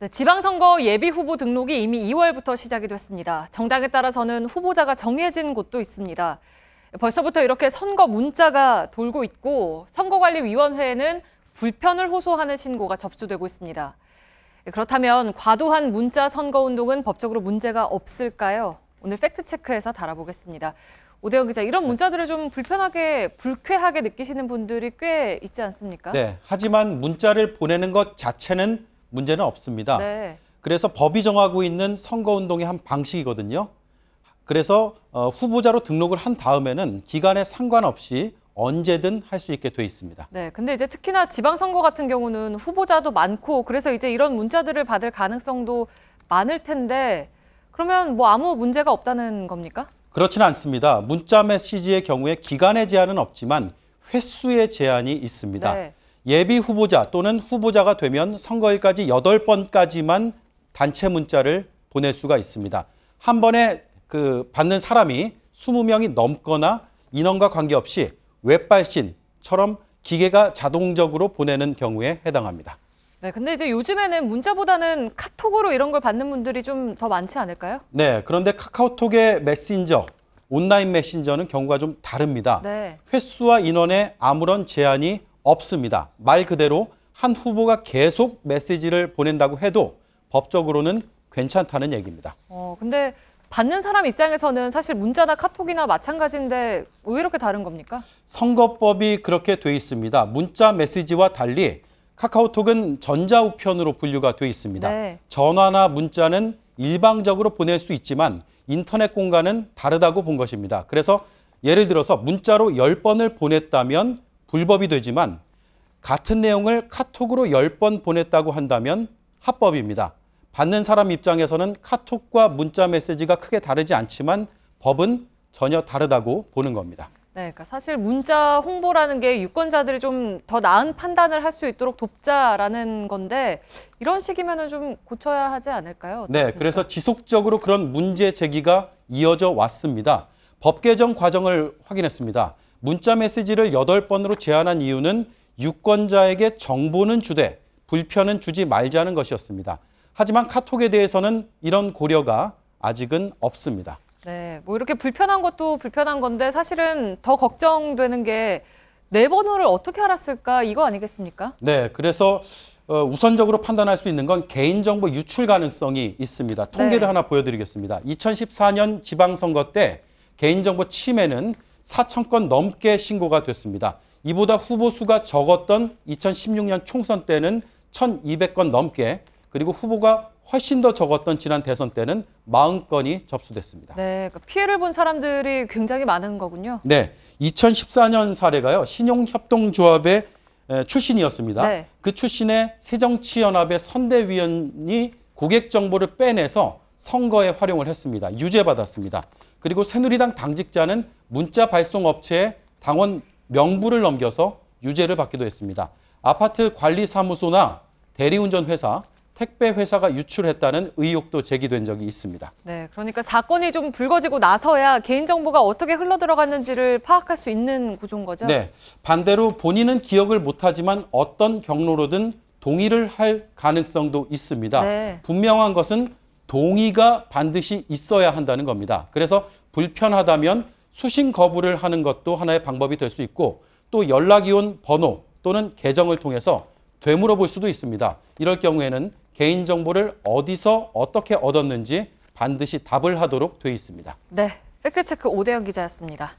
네, 지방선거 예비후보 등록이 이미 2월부터 시작이 됐습니다. 정당에 따라서는 후보자가 정해진 곳도 있습니다. 벌써부터 이렇게 선거 문자가 돌고 있고 선거관리위원회에는 불편을 호소하는 신고가 접수되고 있습니다. 그렇다면 과도한 문자 선거운동은 법적으로 문제가 없을까요? 오늘 팩트체크에서 다뤄보겠습니다. 오대영 기자, 이런 문자들을 좀 불쾌하게 느끼시는 분들이 꽤 있지 않습니까? 네, 하지만 문자를 보내는 것 자체는 문제는 없습니다. 네. 그래서 법이 정하고 있는 선거운동의 한 방식이거든요. 그래서 후보자로 등록을 한 다음에는 기간에 상관없이 언제든 할 수 있게 돼 있습니다. 네, 근데 이제 특히나 지방선거 같은 경우는 후보자도 많고 그래서 이제 이런 문자들을 받을 가능성도 많을 텐데 그러면 뭐 아무 문제가 없다는 겁니까? 그렇지는 않습니다. 문자 메시지의 경우에 기간의 제한은 없지만 횟수의 제한이 있습니다. 네. 예비 후보자 또는 후보자가 되면 선거일까지 8번까지만 단체 문자를 보낼 수가 있습니다. 한 번에 받는 사람이 20명이 넘거나 인원과 관계없이 웹발신처럼 기계가 자동적으로 보내는 경우에 해당합니다. 네, 근데 이제 요즘에는 문자보다는 카톡으로 이런 걸 받는 분들이 좀 더 많지 않을까요? 네, 그런데 카카오톡의 메신저, 온라인 메신저는 경우가 좀 다릅니다. 네. 횟수와 인원에 아무런 제한이 없습니다. 말 그대로 한 후보가 계속 메시지를 보낸다고 해도 법적으로는 괜찮다는 얘기입니다. 근데 받는 사람 입장에서는 사실 문자나 카톡이나 마찬가지인데 왜 이렇게 다른 겁니까? 선거법이 그렇게 돼 있습니다. 문자 메시지와 달리 카카오톡은 전자우편으로 분류가 돼 있습니다. 네. 전화나 문자는 일방적으로 보낼 수 있지만 인터넷 공간은 다르다고 본 것입니다. 그래서 예를 들어서 문자로 10번을 보냈다면 불법이 되지만 같은 내용을 카톡으로 10번 보냈다고 한다면 합법입니다. 받는 사람 입장에서는 카톡과 문자 메시지가 크게 다르지 않지만 법은 전혀 다르다고 보는 겁니다. 네, 그러니까 사실 문자 홍보라는 게 유권자들이 좀 더 나은 판단을 할 수 있도록 돕자라는 건데 이런 식이면은 좀 고쳐야 하지 않을까요? 어떻습니까? 네, 그래서 지속적으로 그런 문제 제기가 이어져 왔습니다. 법 개정 과정을 확인했습니다. 문자 메시지를 8번으로 제한한 이유는 유권자에게 정보는 주되 불편은 주지 말자는 것이었습니다. 하지만 카톡에 대해서는 이런 고려가 아직은 없습니다. 네, 뭐 이렇게 불편한 것도 불편한 건데 사실은 더 걱정되는 게 내 번호를 어떻게 알았을까 이거 아니겠습니까? 네, 그래서 우선적으로 판단할 수 있는 건 개인정보 유출 가능성이 있습니다. 통계를 네. 하나 보여드리겠습니다. 2014년 지방선거 때 개인정보 침해는 4,000건 넘게 신고가 됐습니다. 이보다 후보 수가 적었던 2016년 총선 때는 1,200건 넘게, 그리고 후보가 훨씬 더 적었던 지난 대선 때는 40건이 접수됐습니다. 네, 그러니까 피해를 본 사람들이 굉장히 많은 거군요. 네, 2014년 사례가요. 신용협동조합의 출신이었습니다. 네. 그 출신의 새정치연합의 선대위원이 고객 정보를 빼내서 선거에 활용을 했습니다. 유죄받았습니다. 그리고 새누리당 당직자는 문자 발송 업체에 당원 명부를 넘겨서 유죄를 받기도 했습니다. 아파트 관리사무소나 대리운전 회사, 택배 회사가 유출했다는 의혹도 제기된 적이 있습니다. 네, 그러니까 사건이 좀 불거지고 나서야 개인정보가 어떻게 흘러들어갔는지를 파악할 수 있는 구조인 거죠? 네, 반대로 본인은 기억을 못하지만 어떤 경로로든 동의를 할 가능성도 있습니다. 네. 분명한 것은 동의가 반드시 있어야 한다는 겁니다. 그래서 불편하다면 수신 거부를 하는 것도 하나의 방법이 될 수 있고 또 연락이 온 번호 또는 계정을 통해서 되물어 볼 수도 있습니다. 이럴 경우에는 개인정보를 어디서 어떻게 얻었는지 반드시 답을 하도록 돼 있습니다. 네, 팩트체크 오대영 기자였습니다.